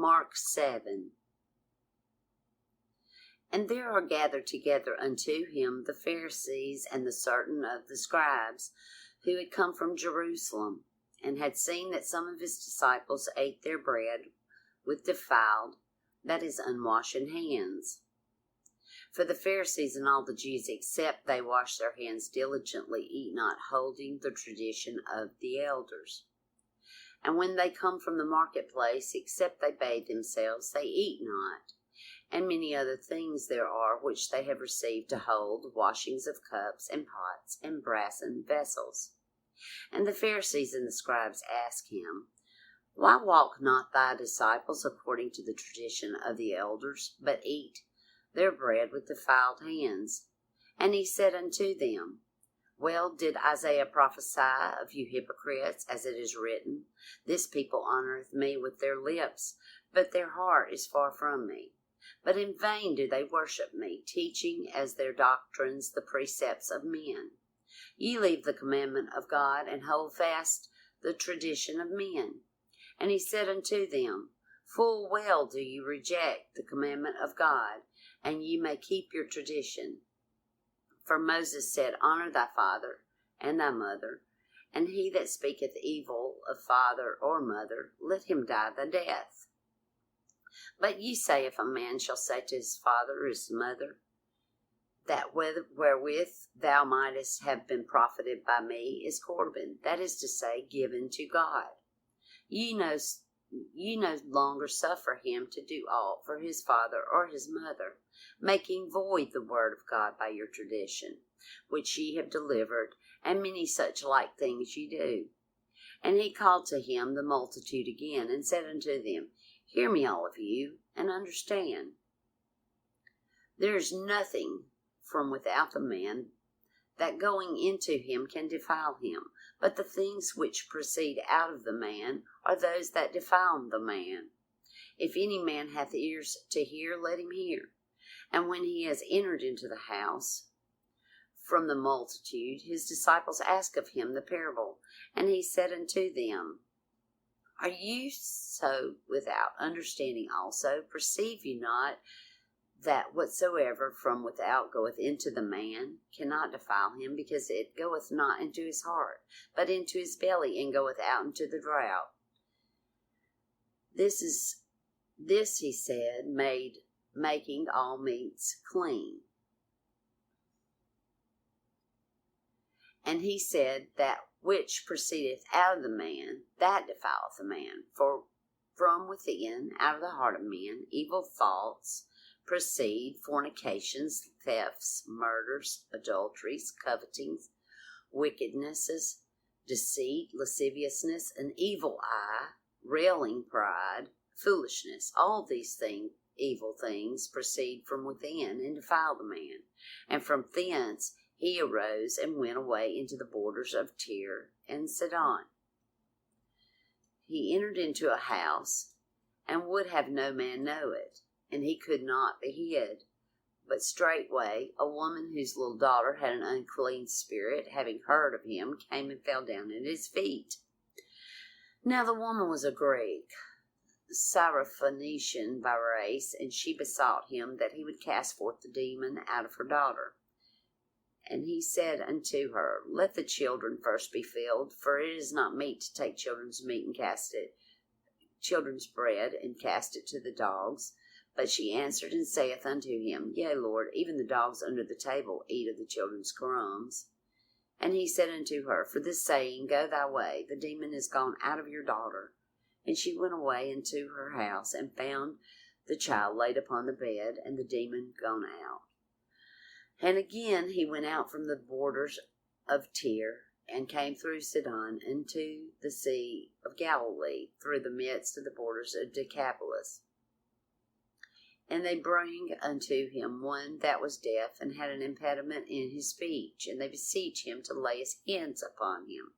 Mark 7. And there are gathered together unto him the Pharisees and the certain of the scribes, who had come from Jerusalem, and had seen that some of his disciples ate their bread with defiled, that is, unwashed hands. For the Pharisees and all the Jews, except they wash their hands diligently, eat not, holding the tradition of the elders. And when they come from the marketplace, except they bathe themselves, they eat not. And many other things there are which they have received to hold, washings of cups and pots and brassen vessels. And the Pharisees and the scribes ask him, Why walk not thy disciples according to the tradition of the elders, but eat their bread with defiled hands? And he said unto them, Well did Isaiah prophesy of you hypocrites, as it is written, This people honoureth me with their lips, but their heart is far from me. But in vain do they worship me, teaching as their doctrines the precepts of men. Ye leave the commandment of God, and hold fast the tradition of men. And he said unto them, Full well do you reject the commandment of God, and ye may keep your tradition. For Moses said, Honour thy father and thy mother, and he that speaketh evil of father or mother, let him die the death. But ye say, if a man shall say to his father or his mother, That wherewith thou mightest have been profited by me is Corban, that is to say, given to God. Ye no longer suffer him to do aught for his father or his mother, making void the word of God by your tradition, which ye have delivered, and many such like things ye do. And he called to him the multitude again, and said unto them, Hear me all of you, and understand. There is nothing from without the man that going into him can defile him, but the things which proceed out of the man are those that defile the man. If any man hath ears to hear, let him hear. And when he has entered into the house from the multitude, his disciples asked of him the parable. And he said unto them, Are you so without understanding also? Perceive ye not that whatsoever from without goeth into the man cannot defile him, because it goeth not into his heart, but into his belly, and goeth out into the draught? This, he said, making all meats clean. And he said, That which proceedeth out of the man, that defileth the man. For from within, out of the heart of men, evil thoughts proceed, fornications, thefts, murders, adulteries, covetings, wickednesses, deceit, lasciviousness, an evil eye, railing, pride, foolishness. All these evil things proceed from within, and defile the man. And from thence he arose and went away into the borders of Tyre and Sidon. He entered into a house, and would have no man know it, and he could not be hid. But straightway a woman whose little daughter had an unclean spirit, having heard of him, came and fell down at his feet. Now the woman was a Greek, Syrophoenician by race, and she besought him that he would cast forth the demon out of her daughter. And he said unto her, Let the children first be filled, for it is not meet to take children's meat and children's bread, and cast it to the dogs. But she answered and saith unto him, Yea, Lord, even the dogs under the table eat of the children's crumbs. And he said unto her, For this saying, go thy way, the demon is gone out of your daughter. And she went away into her house, and found the child laid upon the bed, and the demon gone out. And again he went out from the borders of Tyre, and came through Sidon into the sea of Galilee, through the midst of the borders of Decapolis. And they bring unto him one that was deaf, and had an impediment in his speech, and they beseech him to lay his hands upon him.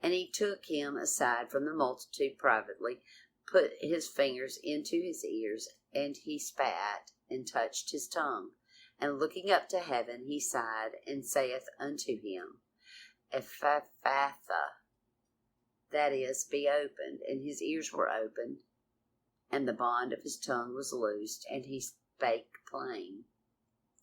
And he took him aside from the multitude privately, put his fingers into his ears, and he spat, and touched his tongue. And looking up to heaven, he sighed, and saith unto him, Ephphatha, that is, be opened. And his ears were opened, And the bond of his tongue was loosed, and he spake plain.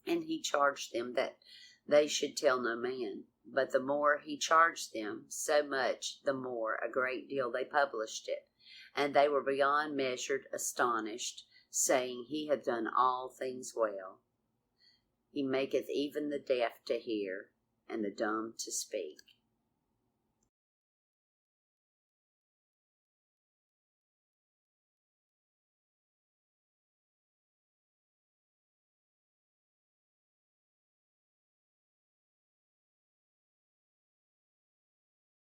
And he charged them that they should tell no man. But the more he charged them, so much the more a great deal they published it. And they were beyond measure astonished, saying, He hath done all things well. He maketh even the deaf to hear, and the dumb to speak.